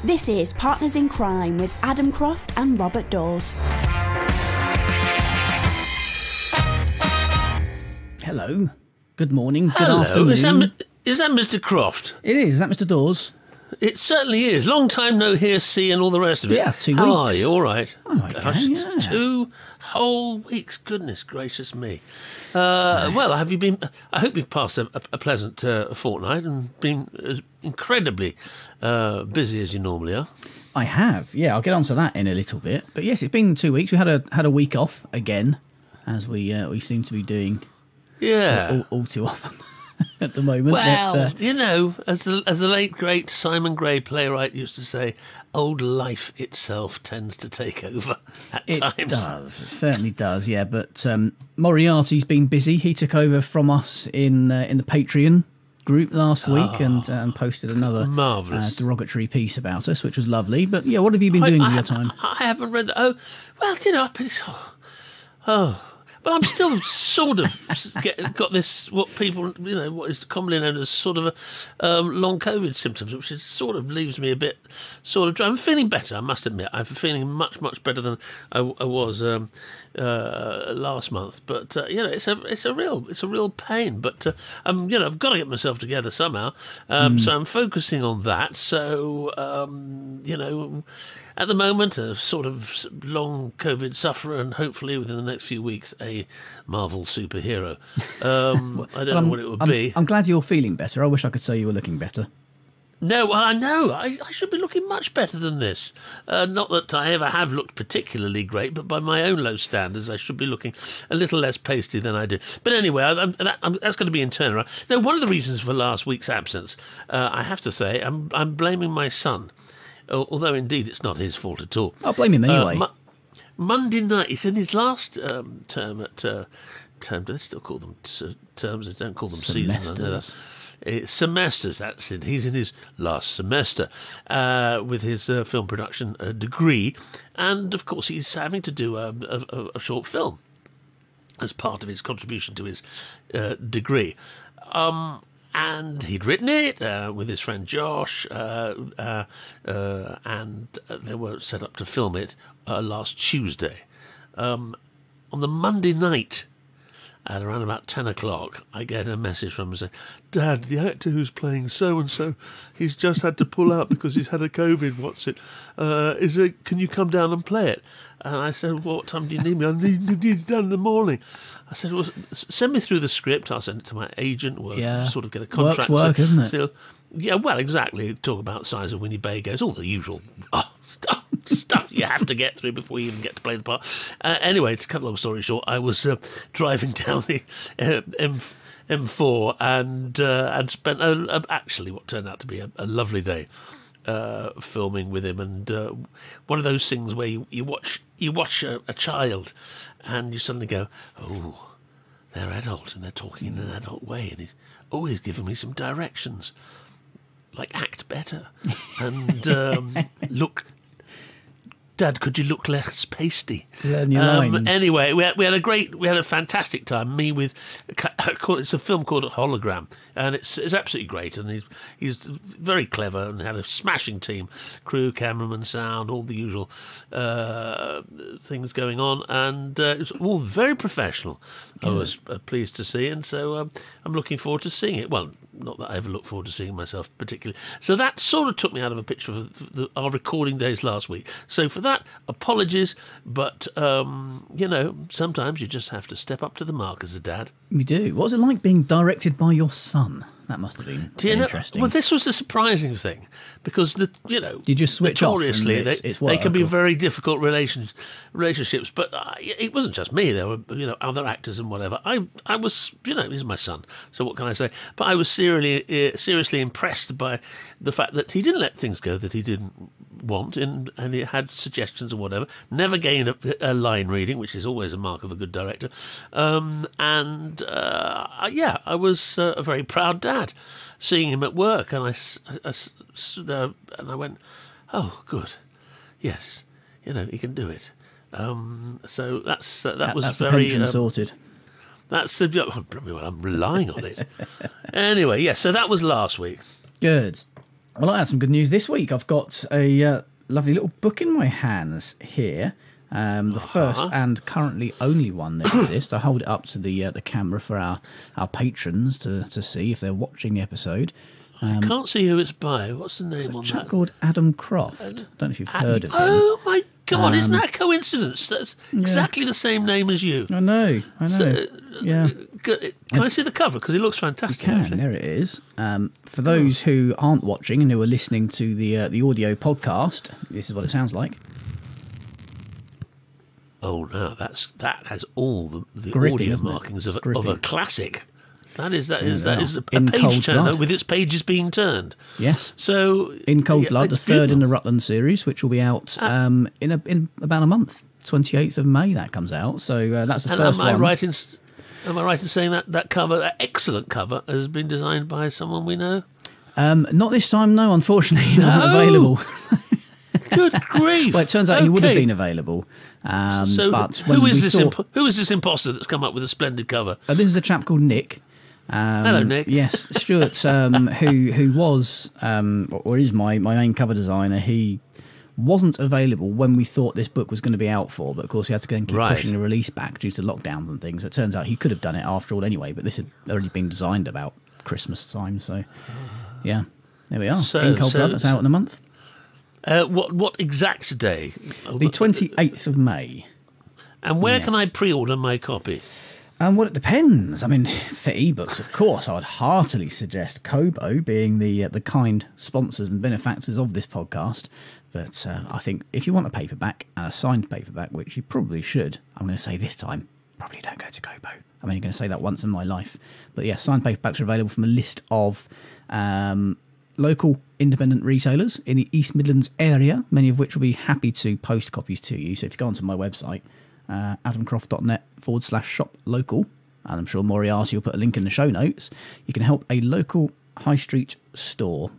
This is Partners in Crime with Adam Croft and Robert Daws. Hello. Good morning. Hello. Good afternoon. Is that Mr. Croft? It is. Is that Mr. Daws? It certainly is. Long time no hear, see, and all the rest of it. Yeah, 2 weeks. How are you? All right. Oh, okay, yeah. 2 whole weeks. Goodness gracious me. Well, have you been? I hope you've passed a pleasant fortnight and been as incredibly busy as you normally are. I have. Yeah, I'll get onto that in a little bit. But yes, it's been 2 weeks. We had a week off again, as we seem to be doing. Yeah. All too often. At the moment. Well, you know, as the late, great Simon Gray playwright used to say, old life itself tends to take over at times. It does. It certainly does, yeah. But Moriarty's been busy. He took over from us in the Patreon group last week and posted another marvellous derogatory piece about us, which was lovely. But, yeah, what have you been doing with your time? I haven't read that. Oh, well, you know, but I'm still sort of got this, what people, you know, what is commonly known as sort of a long COVID symptoms, which is sort of leaves me a bit sort of dry. I'm feeling better, I must admit. I'm feeling much, much better than I was last month. But you know, it's a real pain. But you know, I've got to get myself together somehow. So I'm focusing on that. So you know, at the moment, a sort of long COVID sufferer, and hopefully within the next few weeks, a Marvel superhero. I don't know what it would be. I'm glad you're feeling better. I wish I could say you were looking better. No, well, I know. I should be looking much better than this. Not that I ever have looked particularly great, but by my own low standards, I should be looking a little less pasty than I do. But anyway, that's going to be in turnaround. Now, one of the reasons for last week's absence, I have to say, I'm blaming my son. Although, indeed, it's not his fault at all. I'll blame him anyway. Monday night, he's in his last term at... do they still call them terms? They don't call them seasons. I know that. It's semesters, that's it. He's in his last semester with his film production degree. And, of course, he's having to do a short film as part of his contribution to his degree. And he'd written it with his friend Josh, and they were set up to film it last Tuesday. On the Monday night, at around about 10 o'clock, I get a message from him saying, Dad, the actor who's playing so-and-so, he's just had to pull out because he's had a COVID, can you come down and play it? And I said, what time do you need me? I need it done in the morning. I said, well, send me through the script. I'll send it to my agent. We'll sort of get a contract. Work, isn't it? So, yeah, well, exactly. Talk about size of Winnebagos, all the usual stuff you have to get through before you even get to play the part. Anyway, to cut a long story short, I was driving down the M4 and spent actually what turned out to be a lovely day filming with him. And one of those things where you watch a child and you suddenly go, oh, they're adult and they're talking in an adult way, and he's giving me some directions, like act better and look. Dad, could you look less pasty? Learn your lines. Anyway, we had a fantastic time. Me with, it's a film called Hologram, and it's absolutely great. And he's very clever and had a smashing team, crew, cameraman, sound, all the usual things going on, and it was all very professional. Good. I was pleased to see, and so I'm looking forward to seeing it. Well, not that I ever look forward to seeing myself particularly. So that sort of took me out of a picture of our recording days last week. So for that, apologies, but, you know, sometimes you just have to step up to the mark as a dad. You do. What was it like being directed by your son? That must have been interesting. Well, this was the surprising thing, because, you know, did you switch notoriously, off they can be very difficult relationships, but it wasn't just me. There were, you know, other actors and whatever. I was, you know, he's my son, so what can I say? But I was seriously impressed by the fact that he didn't let things go that he didn't want, and he had suggestions and whatever. Never gained a line reading, which is always a mark of a good director. Yeah, I was a very proud dad, seeing him at work, and I stood there and I went, "Oh, good, yes, you know, he can do it." So that's the very pension sorted. That's well, I'm relying on it. Anyway, yes. So that was last week. Good. Well, I had some good news this week. I've got a lovely little book in my hands here. The first and currently only one that exists. I hold it up to the camera for our patrons to see if they're watching the episode. I can't see who it's by. What's the name It's on a chap that? called Adam Croft. I don't know if you've heard of him. Oh my God! Isn't that a coincidence? That's exactly the same name as you. I know. So, yeah. Can I see the cover? Because it looks fantastic. You can. Actually. There it is. For those who aren't watching and who are listening to the audio podcast, this is what it sounds like. Oh no, that has all the Gripping, audio isn't it? markings of a Gripping. classic. That is a In page Cold turner Blood. with its pages being turned. Yes. So In Cold Blood, the it's third in beautiful. the Rutland series, which will be out in about a month. 28th of May that comes out. So that's the And first am I one. right in saying that cover, that excellent cover, has been designed by someone we know? Not this time, no. Unfortunately, he wasn't No. available. Good grief! Well, it turns out he would have Okay. been available. So but who is this? thought, Who is this imposter that's come up with a splendid cover? this is a chap called Nick. Hello, Nick. Yes, Stuart, who was or is my main cover designer. He wasn't available when we thought this book was going to be out for, but of course we had to go and keep Right. pushing the release back due to lockdowns and things. It turns out he could have done it after all anyway, but this had already been designed about Christmas time. So yeah, there we are. In Cold Blood. That's out in a month. What exact day? The 28th of May. And where Yes. can I pre-order my copy? Well, it depends. I mean, for ebooks, of course, I would heartily suggest Kobo being the kind sponsors and benefactors of this podcast. But I think if you want a paperback and a signed paperback, which you probably should, I'm going to say this time, probably don't go to Kobo. I'm only going to say that once in my life. But yeah, signed paperbacks are available from a list of local independent retailers in the East Midlands area, many of which will be happy to post copies to you. So if you go onto my website, adamcroft.net/shop local, and I'm sure Moriarty will put a link in the show notes, you can help a local high street store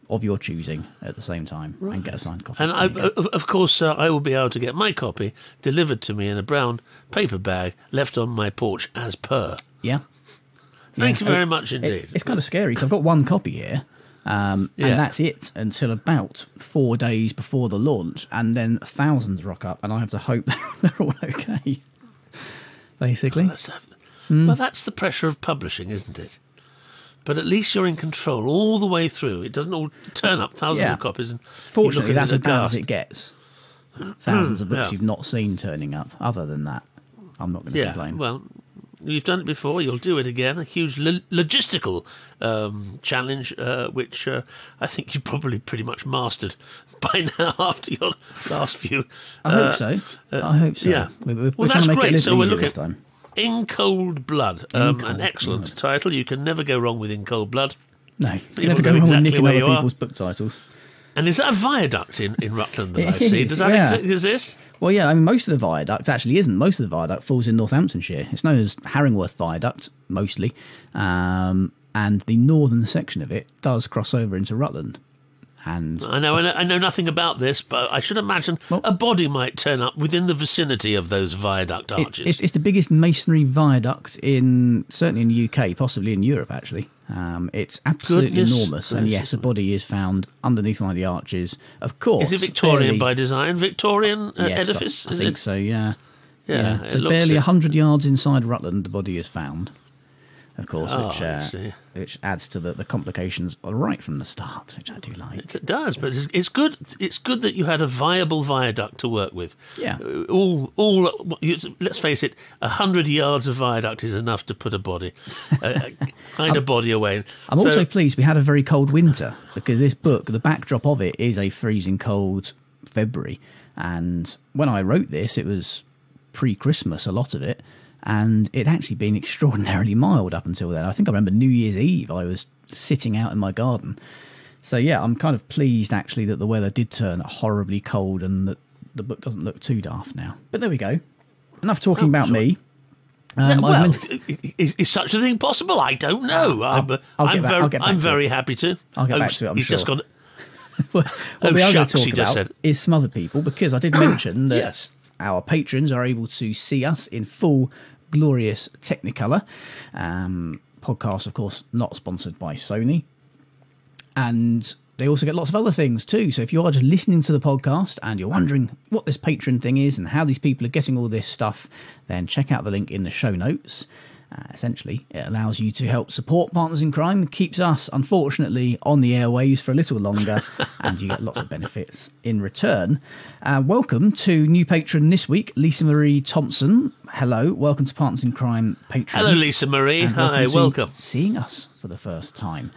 of your choosing at the same time and get a signed copy. And of course, I will be able to get my copy delivered to me in a brown paper bag left on my porch as per. Yeah. Thank you very much indeed. It's kind of scary because I've got one copy here, and that's it until about 4 days before the launch, and then thousands rock up, and I have to hope they're all okay, basically. Well, that's the pressure of publishing, isn't it? But at least you're in control all the way through. It doesn't all turn up thousands of copies. And Fortunately, that's as bad aghast. as it gets. Thousands of books Yeah. you've not seen turning up. Other than that, I'm not going to complain. Well, you've done it before. You'll do it again. A huge logistical challenge, which I think you've probably pretty much mastered by now after your last few. I hope so. I hope so. Yeah. We're Well, trying that's to make great. it a So little we're easier looking this time. In Cold Blood, an excellent title. You can never go wrong with In Cold Blood. No, you People can never go know wrong with exactly nicking where other you are. people's book titles. And is that a viaduct in Rutland that I It see? is, Does that yeah. exist? Well, yeah, I mean, most of the viaduct actually isn't. Most of the viaduct falls in Northamptonshire. It's known as Harringworth Viaduct, mostly. And the northern section of it does cross over into Rutland. And I know nothing about this, but I should imagine a body might turn up within the vicinity of those viaduct arches. it's the biggest masonry viaduct certainly in the UK, possibly in Europe, actually. It's absolutely Goodness enormous. And yes, a body is found underneath one of the arches. Of course. Is it Victorian barely- by design? Victorian Yes, edifice? I think so, yeah. Yeah, it So looks barely it. 100 yards inside Rutland, the body is found, of course, I see. which adds to the complications right from the start, which I do like. It does, but it's good. It's good that you had a viable viaduct to work with. Yeah. Let's face it, 100 yards of viaduct is enough to put a body, a body away. I'm also pleased we had a very cold winter, because this book, the backdrop of it is a freezing cold February. And when I wrote this, it was pre-Christmas, a lot of it, and it actually been extraordinarily mild up until then. I think I remember New Year's Eve, I was sitting out in my garden. So yeah, I'm kind of pleased actually that the weather did turn horribly cold and that the book doesn't look too daft now. But there we go. Enough talking about me. Is such a thing possible? I don't know. I'll get back to I'm very it. happy to. I'll get back to it, I'm he's sure. just gone. What we are going shucks, to he talk just about said. is some other people, because I did mention that Yes. our patrons are able to see us in full glorious Technicolor. Podcast, of course, not sponsored by Sony. And they also get lots of other things too. So if you are just listening to the podcast and you're wondering what this Patreon thing is and how these people are getting all this stuff, then check out the link in the show notes. Essentially, it allows you to help support Partners in Crime, keeps us, unfortunately, on the airwaves for a little longer, and you get lots of benefits in return. Welcome to new patron this week, Lisa Marie Thompson. Hello, welcome to Partners in Crime Patreon. Hello, Lisa Marie. Hi, welcome. Seeing us for the first time.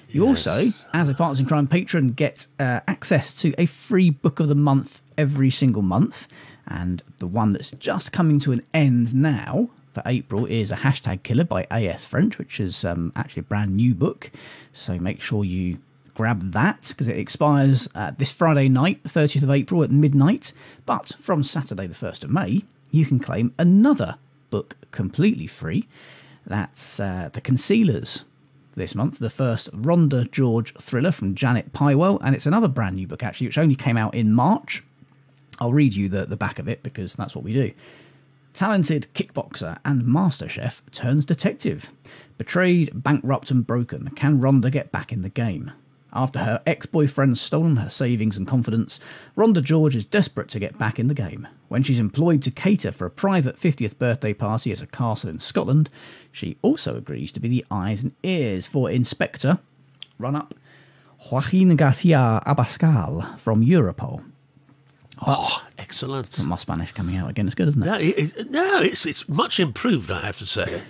You also, as a Partners in Crime patron, get access to a free book of the month every single month, and the one that's just coming to an end now for April is A Hashtag Killer by A.S. French, which is actually a brand new book. So make sure you grab that because it expires this Friday night, the 30th of April at midnight. But from Saturday, the 1st of May, you can claim another book completely free. That's The Concealers this month, the first Rhonda George thriller from Janet Pywell. And it's another brand new book, actually, which only came out in March. I'll read you the back of it because that's what we do. Talented kickboxer and master chef turns detective. Betrayed, bankrupt and broken, can Rhonda get back in the game? After her ex-boyfriend's stolen her savings and confidence, Rhonda George is desperate to get back in the game. When she's employed to cater for a private 50th birthday party at a castle in Scotland, she also agrees to be the eyes and ears for Inspector, run-up, Joaquin Garcia Abascal from Europol. Excellent. My Spanish coming out again. It's good, isn't it? No, it's much improved, I have to say.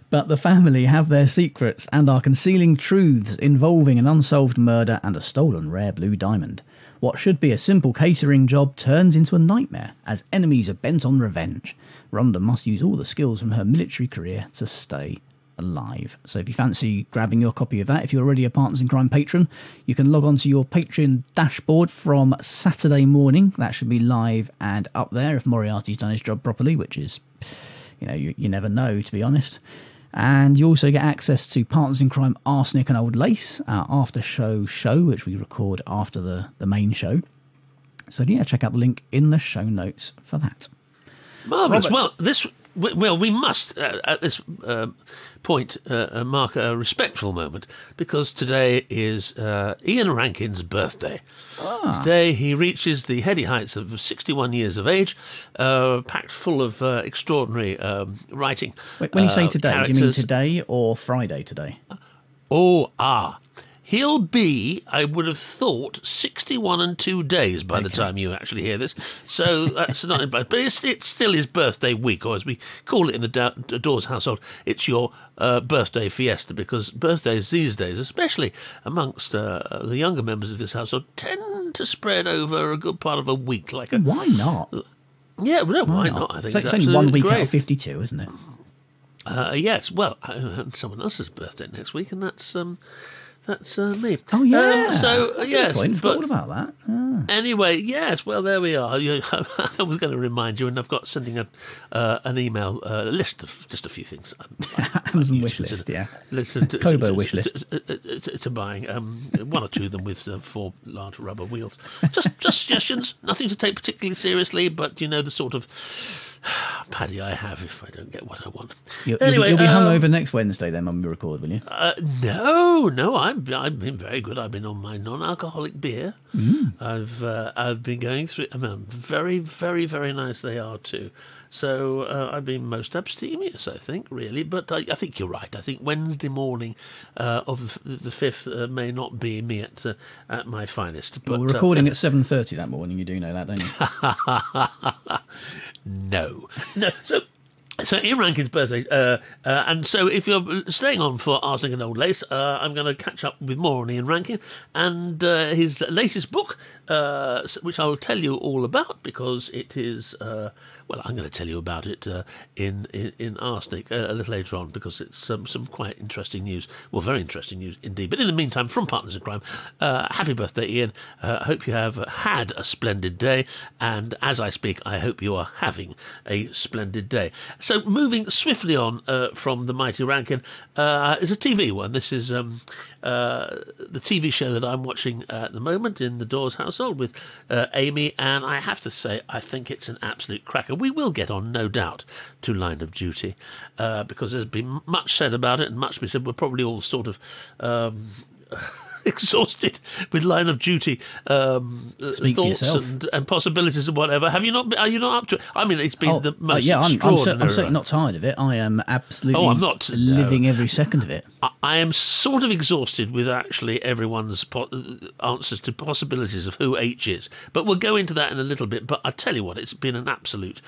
But the family have their secrets and are concealing truths involving an unsolved murder and a stolen rare blue diamond. What should be a simple catering job turns into a nightmare as enemies are bent on revenge. Rhonda must use all the skills from her military career to stay alive. So if you fancy grabbing your copy of that, if you're already a Partners in Crime patron, you can log on to your Patreon dashboard from Saturday morning. That should be live and up there if Moriarty's done his job properly, which is, you never know, to be honest. And you also get access to Partners in Crime Arsenic and Old Lace, our after show, which we record after the main show. So yeah, check out the link in the show notes for that. Marvellous. Robert. Well, we must, at this point, mark a respectful moment because today is Ian Rankin's birthday. Today he reaches the heady heights of 61 years of age, packed full of extraordinary writing. When you say today, characters. do you mean today or Friday today? He'll be, I would have thought, 61 and 2 days by the time you actually hear this. So that's not bad. But it's still his birthday week, or as we call it in the Daws household, it's your birthday fiesta, because birthdays these days, especially amongst the younger members of this household, tend to spread over a good part of a week. Why not? Yeah, well, no, why not? I think it's only 1 week out of 52, isn't it? Yes, well, someone else's birthday next week, and that's me. Oh, yeah. Yes. Forgot about that. Anyway, yes, well, there we are. I was going to remind you, and I've got sending an email, a list of just a few things. Amazon wish list, yeah. Kobo wish list. To buying, one or two of them with 4 large rubber wheels. Just suggestions, nothing to take particularly seriously, but, the sort of paddy I have if I don't get what I want. You'll be hungover next Wednesday then when we record, will you? No, I've been very good. I've been on my non-alcoholic beer. I've been going through. Very, very, very nice they are too. So I've been most abstemious, I think, really. But I think you're right. I think Wednesday morning of the 5th may not be me at my finest. But, we're recording at 7:30 that morning. You do know that, don't you? No. So Ian Rankin's birthday, and so if you're staying on for Arsenic and Old Lace, I'm going to catch up with more on Ian Rankin and his latest book, which I will tell you all about because it is, I'm going to tell you about it in Arsenic a little later on because it's some quite interesting news, well, very interesting news indeed. But in the meantime, from Partners in Crime, happy birthday, Ian. I hope you have had a splendid day, and as I speak, I hope you are having a splendid day. So moving swiftly on from the mighty Rankin is a TV one. This is the TV show that I'm watching at the moment in the Daws household with Amy, and I have to say I think it's an absolute cracker. We will get on, no doubt, to Line of Duty because there's been much said about it and much been said. We're probably all sort of exhausted with Line of Duty thoughts and possibilities and whatever. Have you not? Are you not up to it? I mean, it's been the most extraordinary. I'm certainly not tired of it. I am absolutely I'm not, living every second of it. I am sort of exhausted with actually everyone's answers to possibilities of who H is. But we'll go into that in a little bit. But I tell you what, it's been an absolute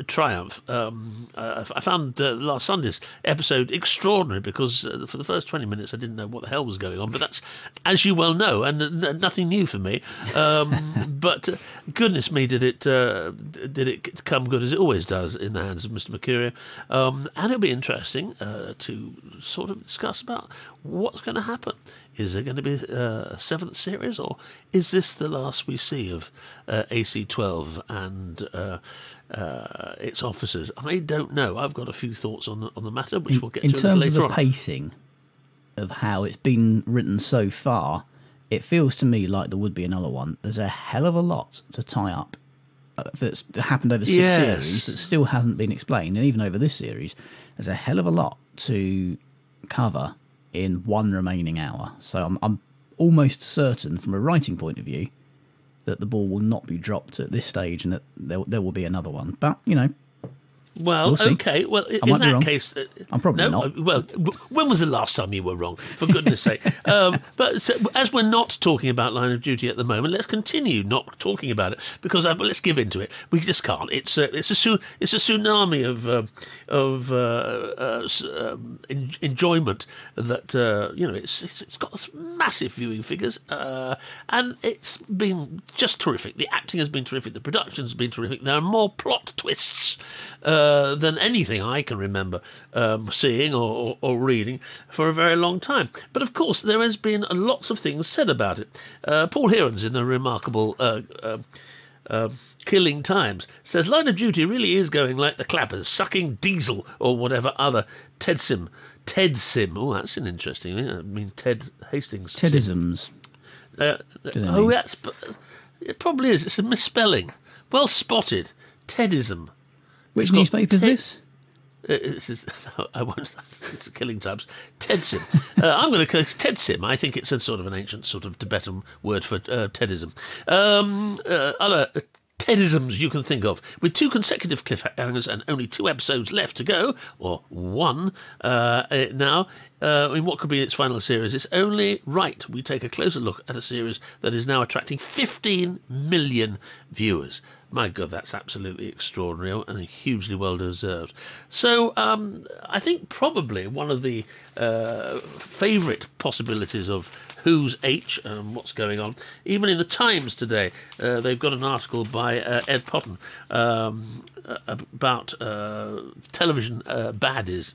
triumph. I found last Sunday's episode extraordinary because for the first 20 minutes I didn't know what the hell was going on. But that's, as you well know, and nothing new for me. But goodness me, did it come good as it always does in the hands of Mr. Mercurio. And it'll be interesting to sort of discuss about what's going to happen. Is there going to be a seventh series, or is this the last we see of AC-12 and its officers? I don't know. I've got a few thoughts on the matter, which we'll get to a little later on. In terms of the pacing of how it's been written so far, it feels to me like there would be another one. There's a hell of a lot to tie up that's happened over 6 series that still hasn't been explained, and even over this series, there's a hell of a lot to cover in one remaining hour. So I'm almost certain, from a writing point of view, that the ball will not be dropped at this stage, and that there will be another one. But well, we'll okay. Well, in that case, I'm probably not. Well, when was the last time you were wrong? For goodness' sake! But as we're not talking about Line of Duty at the moment, let's continue not talking about it because let's give into it. We just can't. It's a tsunami of enjoyment that it's got massive viewing figures, and it's been just terrific. The acting has been terrific. The production's been terrific. There are more plot twists than anything I can remember seeing or reading for a very long time. But of course, there has been lots of things said about it. Paul Heron's in the remarkable Killing Times says Line of Duty really is going like the clappers, sucking diesel or whatever other Tedsim. Oh, that's an interesting thing. I mean, Ted Hastings. Tedisms. It probably is. It's a misspelling. Well spotted. Tedism. Which newspaper is this? I won't. It's Killing Times. Tedsim. I'm going to call it Tedsim. I think it's a sort of an ancient sort of Tibetan word for Tedism. Other Tedisms you can think of. With 2 consecutive cliffhangers and only 2 episodes left to go, or 1 now, in what could be its final series, it's only right we take a closer look at a series that is now attracting 15 million viewers. My God, that's absolutely extraordinary and hugely well deserved. So I think probably one of the favourite possibilities of who's H and what's going on, even in the Times today, they've got an article by Ed Potton about television baddies,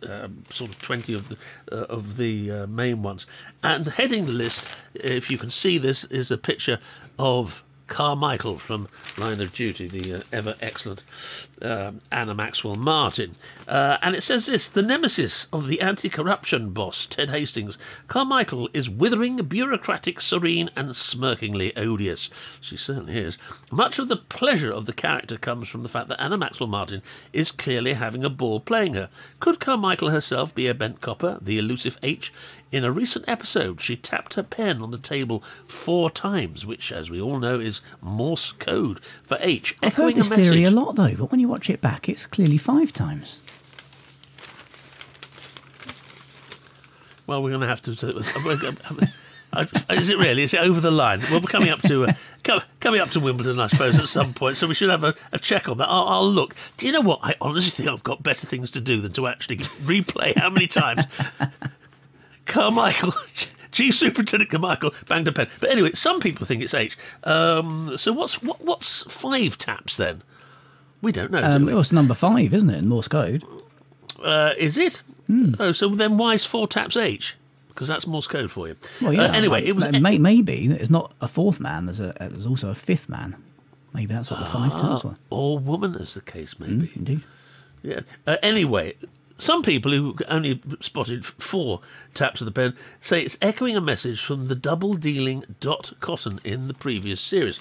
sort of 20 of the main ones. And heading the list, if you can see this, is a picture of Carmichael from Line of Duty, the ever excellent Anna Maxwell Martin. And it says this: the nemesis of the anti-corruption boss, Ted Hastings, Carmichael is withering, bureaucratic, serene, and smirkingly odious. She certainly is. Much of the pleasure of the character comes from the fact that Anna Maxwell Martin is clearly having a ball playing her. Could Carmichael herself be a bent copper, the elusive H? In a recent episode, she tapped her pen on the table 4 times, which, as we all know, is Morse code for H. I've heard this theory a lot, though, but when you watch it back, it's clearly 5 times. Well, we're going to have to... Is it really? Is it over the line? Well, we're coming up to Wimbledon, I suppose, at some point, so we should have a check on that. I'll look. Do you know what? I honestly think I've got better things to do than to actually replay how many times Carmichael, Chief Superintendent Carmichael, banged a pen. But anyway, some people think it's H. So what's 5 taps then? We don't know. Do we? It's number 5, isn't it, in Morse code? Is it? Oh, so then why is 4 taps H? Because that's Morse code for you. Well, yeah. Anyway, it was maybe there's not a 4th man. There's also a 5th man. Maybe that's what the 5 taps were. Or woman, as the case may be. Indeed. Yeah. Anyway. Some people who only spotted 4 taps of the pen say it's echoing a message from the double-dealing Dot Cotton in the previous series.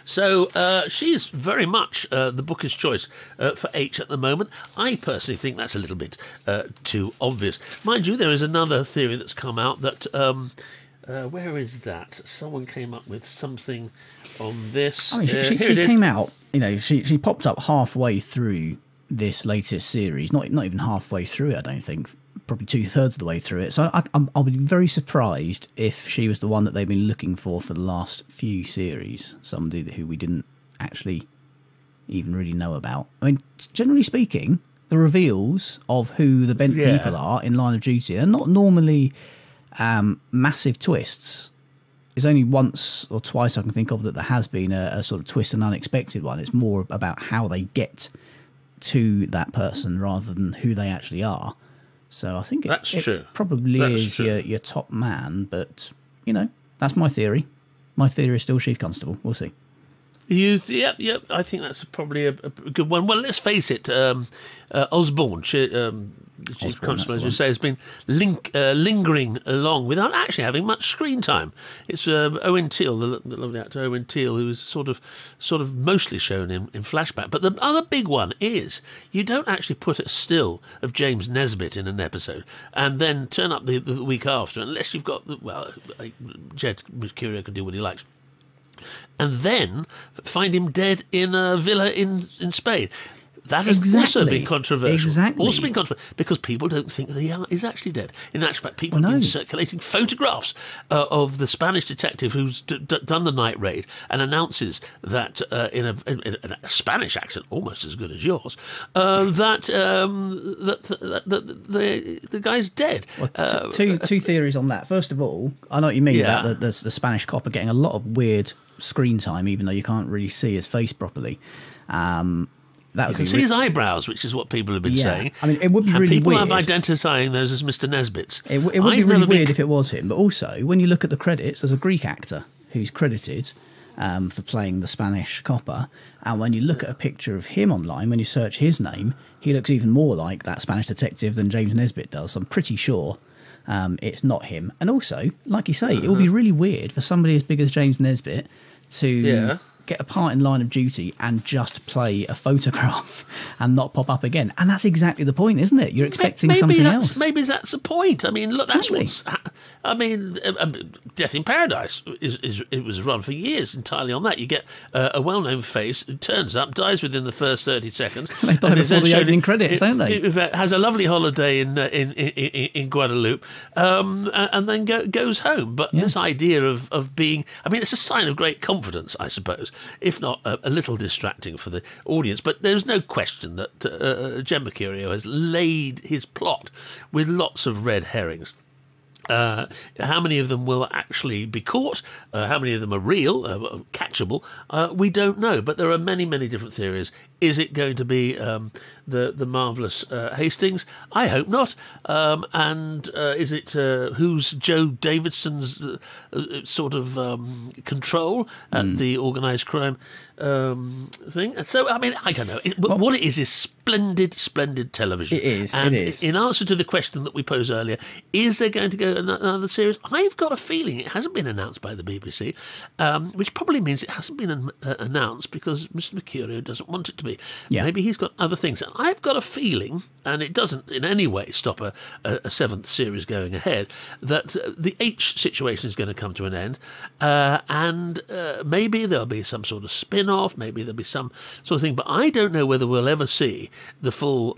So she's very much the booker's choice for H at the moment. I personally think that's a little bit too obvious. Mind you, there is another theory that's come out that... where is that? Someone came up with something on this. I mean, she came out, she popped up halfway through this latest series, not even halfway through it, I don't think, probably 2/3 of the way through it. So I'll be very surprised if she was the one that they've been looking for the last few series, somebody who we didn't actually even really know about. I mean, generally speaking, the reveals of who the bent people are in Line of Duty are not normally massive twists. There's only once or twice I can think of that there has been a sort of twist and unexpected one. It's more about how they get to that person rather than who they actually are. So I think it probably is your top man, but, that's my theory. My theory is still Chief Constable. We'll see. Yep. I think that's probably a good one. Well, let's face it. Osborne, the Chief Constable, as you say, has been lingering along without actually having much screen time. It's Owen Teale, the lovely actor Owen Teale, who is sort of mostly shown in flashback. But the other big one is you don't actually put a still of James Nesbitt in an episode and then turn up the week after, unless you've got Jed Mercurio can do what he likes. And then find him dead in a villa in Spain. That has also been controversial. Also been controversial because people don't think that he is actually dead. In actual fact, people have been circulating photographs of the Spanish detective who's done the night raid and announces that in a Spanish accent, almost as good as yours, that the guy's dead. Well, two theories on that. First of all, I know what you mean about the Spanish copper getting a lot of weird screen time, even though you can't really see his face properly. You can see his eyebrows, which is what people have been saying. I mean, it would be really people weird. People have identifying those as Mr. Nesbitt's. It would be really weird if it was him. But also, when you look at the credits, there's a Greek actor who's credited for playing the Spanish copper. And when you look at a picture of him online, when you search his name, he looks even more like that Spanish detective than James Nesbitt does. I'm pretty sure it's not him. And also, like you say, it would be really weird for somebody as big as James Nesbitt to get a part in Line of Duty and just play a photograph and not pop up again. And that's exactly the point, isn't it? You're expecting something else. Maybe that's the point. I mean, look, that's what's... I mean, Death in Paradise, it was run for years entirely on that. You get a well-known face who turns up, dies within the first 30 seconds. They die before the opening credits, don't they? Has a lovely holiday in Guadeloupe and then goes home. But this idea of being... I mean, it's a sign of great confidence, I suppose, if not a little distracting for the audience. But there's no question that Jed Mercurio has laid his plot with lots of red herrings. How many of them will actually be caught? How many of them are real, catchable? We don't know, but there are many, many different theories. Is it going to be the marvellous Hastings? I hope not. And is it who's Joe Davidson's sort of control at the organised crime thing? And so, I mean, I don't know. What it is splendid, splendid television. It is. And it is. In answer to the question that we posed earlier, is there going to go another series? I've got a feeling it hasn't been announced by the BBC, which probably means it hasn't been announced because Mr. Mercurio doesn't want it to be. Yeah. Maybe he's got other things. And I've got a feeling, and it doesn't in any way stop a seventh series going ahead, that the H situation is going to come to an end, and maybe there'll be some sort of spin-off, maybe there'll be some sort of thing, but I don't know whether we'll ever see the full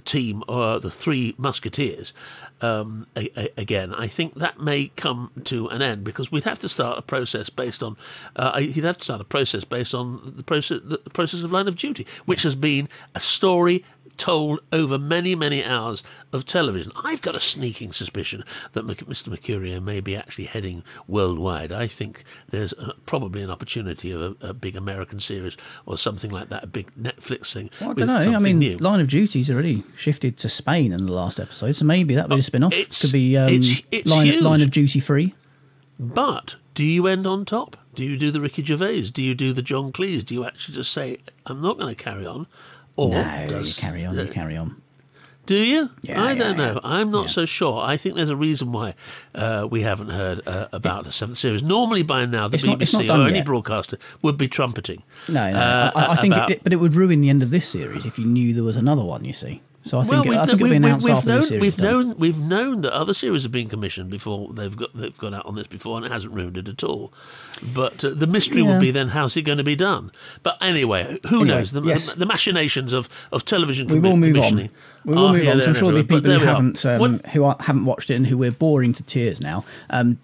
team or the Three Musketeers again. I think that may come to an end because we'd have to start a process based on the process of Line of Duty, which has been a story told over many, many hours of television. I've got a sneaking suspicion that Mr. Mercurio may be actually heading worldwide. I think there's probably an opportunity of a big American series or something like that, a big Netflix thing. Well, I don't know. I mean, new. Line of Duty's already shifted to Spain in the last episode, so maybe that'll be a spin-off. Could be Line of Duty 3. But do you end on top? Do you do the Ricky Gervais? Do you do the John Cleese? Do you actually just say, I'm not going to carry on? Or no, you carry on. Do you? Yeah, I don't yeah. know. I'm not so sure. I think there's a reason why we haven't heard about the 7th series. Normally by now the BBC or any broadcaster would be trumpeting. No. I think but it would ruin the end of this series if you knew there was another one, you see. So I think it'll be announced after this series. We've known that other series have been commissioned before. They've gone out on this before, and it hasn't ruined it at all. But the mystery would be then, how's it going to be done? But anyway, who knows? The machinations of television commissioning. We will move on. We will move on. I'm sure there'll be people who haven't watched it and who we're boring to tears now.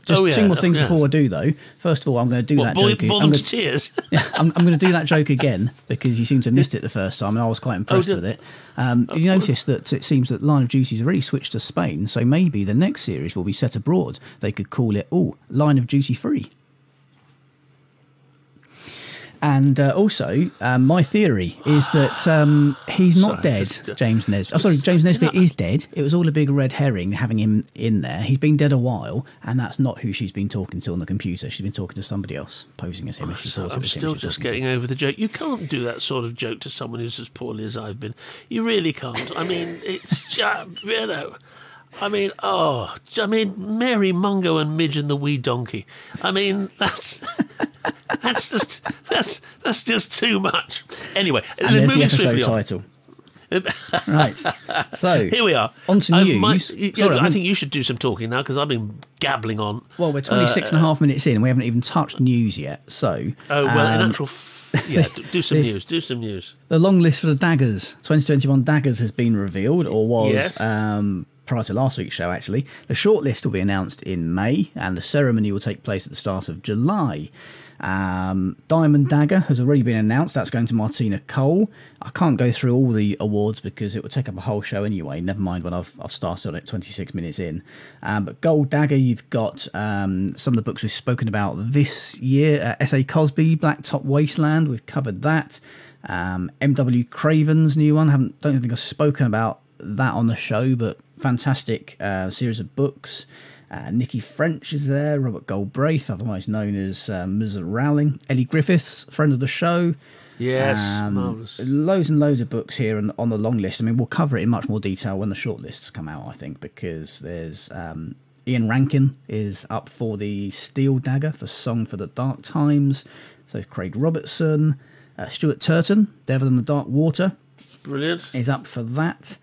Just two more things before I do, though. First of all, I'm going to do that joke. Bore them to tears? Yeah, I'm going to do that joke again because you seem to have missed it the first time, and I was quite impressed with it. Did you notice that it seems that Line of Duty's already switched to Spain, so maybe the next series will be set abroad. They could call it, Line of Duty Free. And also, my theory is that he's not dead, James Nesbitt. James Nesbitt is dead. It was all a big red herring having him in there. He's been dead a while, and that's not who she's been talking to on the computer. She's been talking to somebody else, posing as him. I'm still just getting over the joke. You can't do that sort of joke to someone who's as poorly as I've been. You really can't. I mean, it's just, Mary, Mungo and Midge and the wee donkey. I mean, that's just too much. Anyway, and there's the episode title. Right, so here we are. On to news. I think you should do some talking now because I've been gabbling on. Well, we're 26 and a half minutes in and we haven't even touched news yet. So, in actual, do some news. Do some news. The long list for the Daggers, 2021 Daggers, has been revealed, or was. Yes. Prior to last week's show, actually. The shortlist will be announced in May, and the ceremony will take place at the start of July. Diamond Dagger has already been announced. That's going to Martina Cole. I can't go through all the awards because it would take up a whole show anyway, never mind when I've started on it 26 minutes in. But Gold Dagger, you've got some of the books we've spoken about this year. S.A. Cosby, Blacktop Wasteland, we've covered that. M.W. Craven's new one, don't think I've spoken about that on the show, but fantastic series of books. Nikki French is there, Robert Galbraith, otherwise known as Ms. Rowling, Ellie Griffiths, friend of the show. Yes, marvellous. Loads and loads of books here on the long list. I mean, we'll cover it in much more detail when the short lists come out, I think, because there's Ian Rankin is up for the Steel Dagger for Song for the Dark Times. So Craig Robertson, Stuart Turton, Devil in the Dark Water. Brilliant. Is up for that.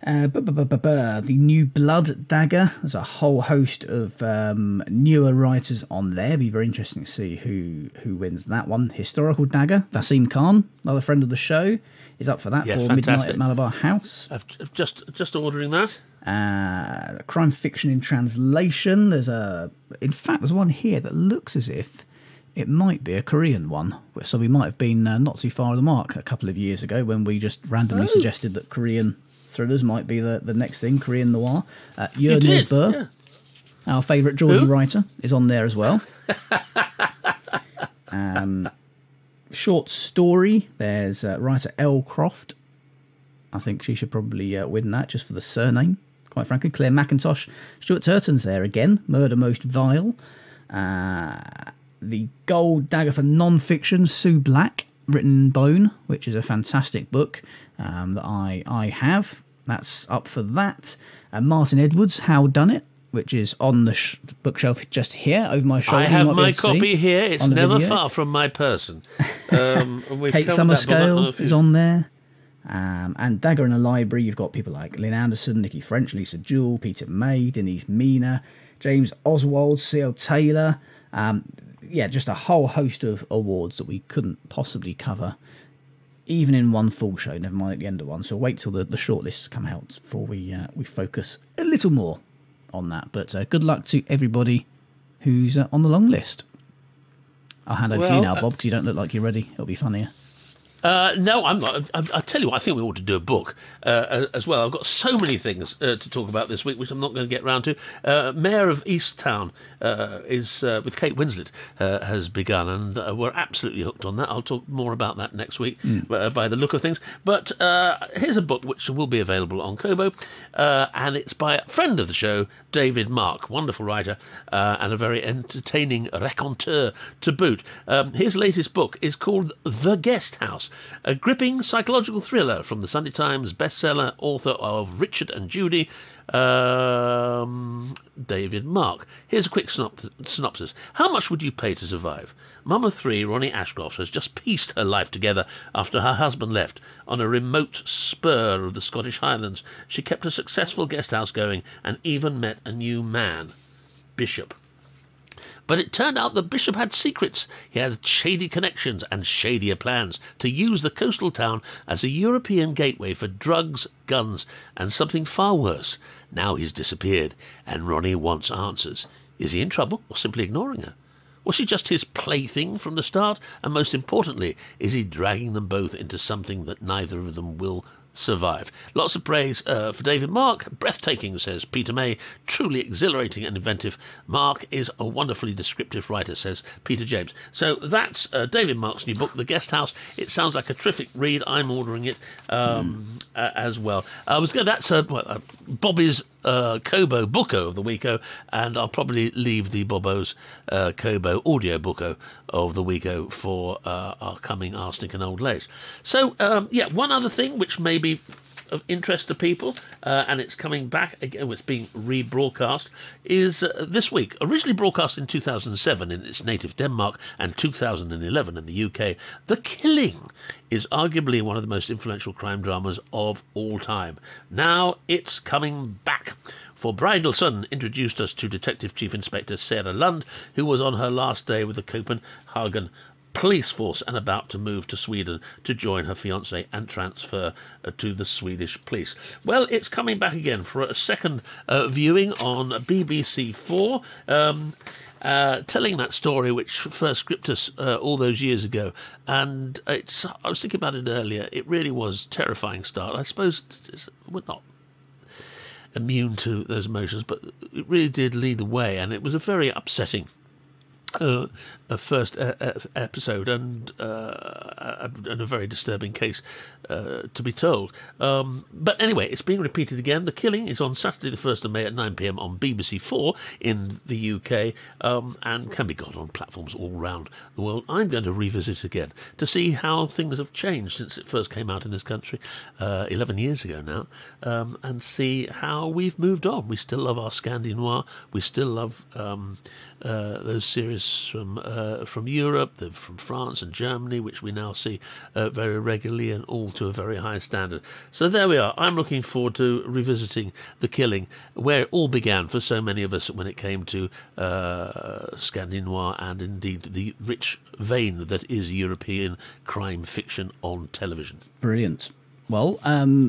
The New Blood Dagger. There's a whole host of newer writers on there. It'll be very interesting to see who wins that one. Historical Dagger. Vaseem Khan, another friend of the show, is up for that for fantastic. Midnight at Malabar House. I've just ordering that. Crime Fiction in Translation. There's one here that looks as if it might be a Korean one. So we might have been not too far of the mark a couple of years ago when we just randomly suggested that Korean thrillers might be the next thing, Korean noir. Jörg Nesbø, our favourite Geordie writer, is on there as well. Short story, there's writer Elle Croft. I think she should probably win that just for the surname, quite frankly. Claire McIntosh. Stuart Turton's there again, Murder Most Vile. The Gold Dagger for non-fiction, Sue Black, Written in Bone, which is a fantastic book that I have. That's up for that. Martin Edwards, How Done It, which is on the bookshelf just here over my shoulder. I have my copy here. It's never far from my person. Kate Summerscale is on there. And Dagger in a Library, you've got people like Lynn Anderson, Nikki French, Lisa Jewell, Peter May, Denise Mina, James Oswald, C.L. Taylor. Just a whole host of awards that we couldn't possibly cover, even in one full show, never mind at the end of one. So wait till the shortlists come out before we focus a little more on that. But good luck to everybody who's on the long list. I'll hand over to you now, Bob, because you don't look like you're ready. It'll be funnier. No, I'm not. I tell you what, I think we ought to do a book as well. I've got so many things to talk about this week, which I'm not going to get round to. Mayor of Easttown is with Kate Winslet has begun, and we're absolutely hooked on that. I'll talk more about that next week by the look of things. But here's a book which will be available on Kobo, and it's by a friend of the show, David Mark, wonderful writer and a very entertaining raconteur to boot. His latest book is called The Guest House. House, a gripping psychological thriller from the Sunday Times bestseller, author of Richard and Judy, David Mark. Here's a quick synopsis. How much would you pay to survive? Mum of three, Ronnie Ashcroft, has just pieced her life together after her husband left. On a remote spur of the Scottish Highlands, she kept a successful guest house going and even met a new man, Bishop. But it turned out that Bishop had secrets. He had shady connections and shadier plans to use the coastal town as a European gateway for drugs, guns, and something far worse. Now he's disappeared, and Ronnie wants answers. Is he in trouble or simply ignoring her? Was she just his plaything from the start? And most importantly, is he dragging them both into something that neither of them will survive? Lots of praise for David Mark. Breathtaking, says Peter May. Truly exhilarating and inventive. Mark is a wonderfully descriptive writer, says Peter James. So that's David Mark's new book, The Guest House. It sounds like a terrific read. I'm ordering it as well. That's Bobby's Kobo Booker of the Weeko, and I'll probably leave the Bobo's Kobo Audio Booker of the Weeko for our coming Arsenic and Old Lace. So, one other thing which may be of interest to people, and it's coming back again, it's being rebroadcast, is this week. Originally broadcast in 2007 in its native Denmark and 2011 in the UK, The Killing is arguably one of the most influential crime dramas of all time. Now it's coming back. For Bridalson introduced us to Detective Chief Inspector Sarah Lund, who was on her last day with the Copenhagen police force and about to move to Sweden to join her fiancé and transfer to the Swedish police. Well, it's coming back again for a second viewing on BBC 4, telling that story which first gripped us all those years ago. And I was thinking about it earlier. It really was a terrifying start. I suppose we're not immune to those emotions, but it really did lead the way, and it was a very upsetting first episode and a very disturbing case to be told. But anyway, it's being repeated again. The Killing is on Saturday the 1st of May at 9 p.m. on BBC 4 in the UK, and can be got on platforms all around the world. I'm going to revisit again to see how things have changed since it first came out in this country 11 years ago now, and see how we've moved on. We still love our Scandi Noir. We still love those series from Europe, from France and Germany, which we now see very regularly and all to a very high standard. So there we are. I'm looking forward to revisiting The Killing, where it all began for so many of us when it came to Scandi Noir and indeed the rich vein that is European crime fiction on television. Brilliant. Well,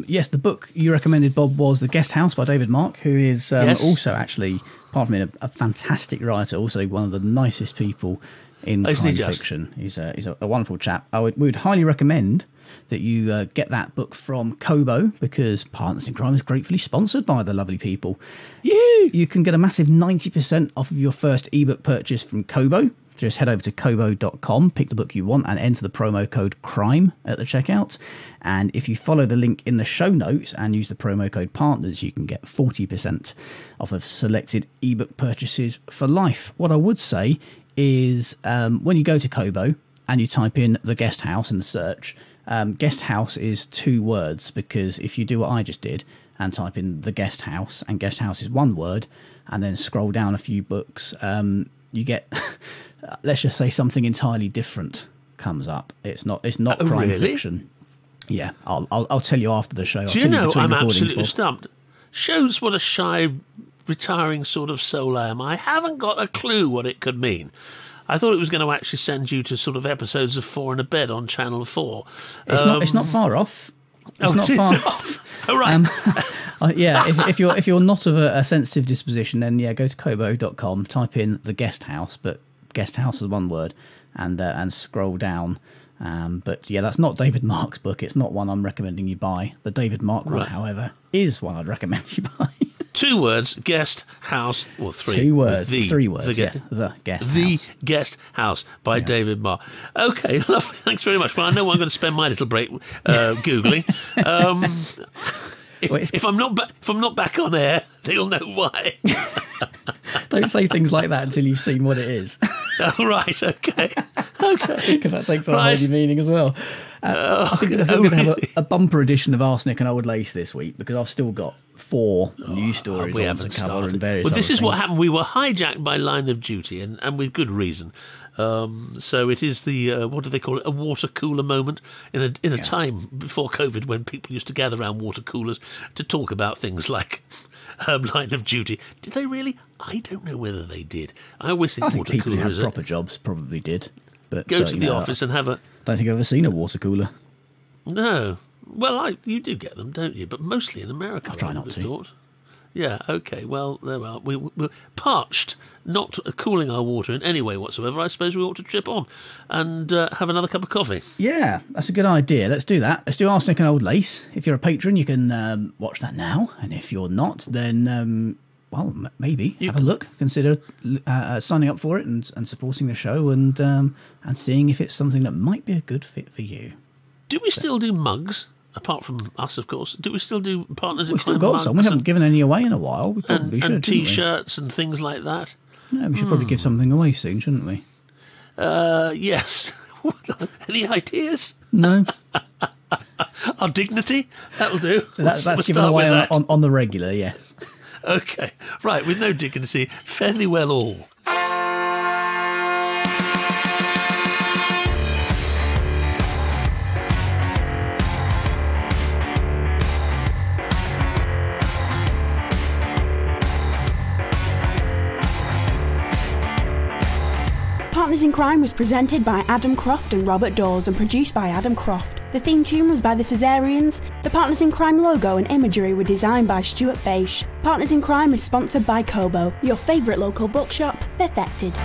yes, the book you recommended, Bob, was The Guest House by David Mark, who is also actually, apart from being a fantastic writer, also one of the nicest people in crime fiction. He's a wonderful chap. We would highly recommend that you get that book from Kobo, because Partners in Crime is gratefully sponsored by the lovely people. You can get a massive 90% off of your first ebook purchase from Kobo. Just head over to kobo.com, pick the book you want, and enter the promo code CRIME at the checkout. And if you follow the link in the show notes and use the promo code PARTNERS, you can get 40% off of selected ebook purchases for life. What I would say is when you go to Kobo and you type in The Guest House in the search, Guest House is 2 words, because if you do what I just did and type in The Guest House, and Guest House is 1 word, and then scroll down a few books, you get, let's just say, something entirely different comes up. It's not crime fiction. Yeah, I'll tell you after the show. Do you know, I'm absolutely stumped. Shows what a shy, retiring sort of soul I am. I haven't got a clue what it could mean. I thought it was going to actually send you to sort of episodes of 4 in a Bed on Channel 4. It's not far off. It's not far off. Oh, right. If you're not of a sensitive disposition, then go to kobo.com, type in The Guest House, but Guest House is 1 word, and scroll down. But that's not David Mark's book. It's not one I'm recommending you buy. The David Mark one, however, is one I'd recommend you buy. 2 words, Guest House, or 3. 2 words, 3 words. The Guest House by David Mark. Okay, lovely. Thanks very much. Well, I know I'm going to spend my little break googling. If I'm not back on air, they'll know why. Don't say things like that until you've seen what it is. Oh, right, okay. Okay. Because that takes on a whole new meaning as well. I think we're going to have a bumper edition of Arsenic and Old Lace this week, because I've still got 4 news stories we on to haven't cover started. and various Well, this other is what things. happened. We were hijacked by Line of Duty, and with good reason. So it is the, what do they call it, a water cooler moment in a time before COVID, when people used to gather around water coolers to talk about things like Line of Duty. Did they really? I don't know whether they did. I always think I think water people who cooler had is proper jobs probably did. But go to the office and have a... I don't think I've ever seen a water cooler. No. Well, you do get them, don't you? But mostly in America. I'll try I not would to. have thought. Yeah, okay. Well, there we are. We're parched, not cooling our water in any way whatsoever. I suppose we ought to trip on and have another cup of coffee. Yeah, that's a good idea. Let's do that. Let's do Arsenic and Old Lace. If you're a patron, you can watch that now. And if you're not, then, well, maybe have a look. Consider signing up for it and supporting the show and seeing if it's something that might be a good fit for you. Do we still do mugs? Apart from us, of course. Do we still do Partners in We've still Crime got some. We haven't given any away in a while. We probably should, and shouldn't we? T-shirts and things like that? No, we should probably give something away soon, shouldn't we? Yes. Any ideas? No. Our dignity? That'll do. That's We'll given start away with that. on the regular, yes. Okay. Right, with no dignity, fairly well all. Partners in Crime was presented by Adam Croft and Robert Daws and produced by Adam Croft. The theme tune was by the Caesareans. The Partners in Crime logo and imagery were designed by Stuart Faish. Partners in Crime is sponsored by Kobo, your favourite local bookshop, perfected.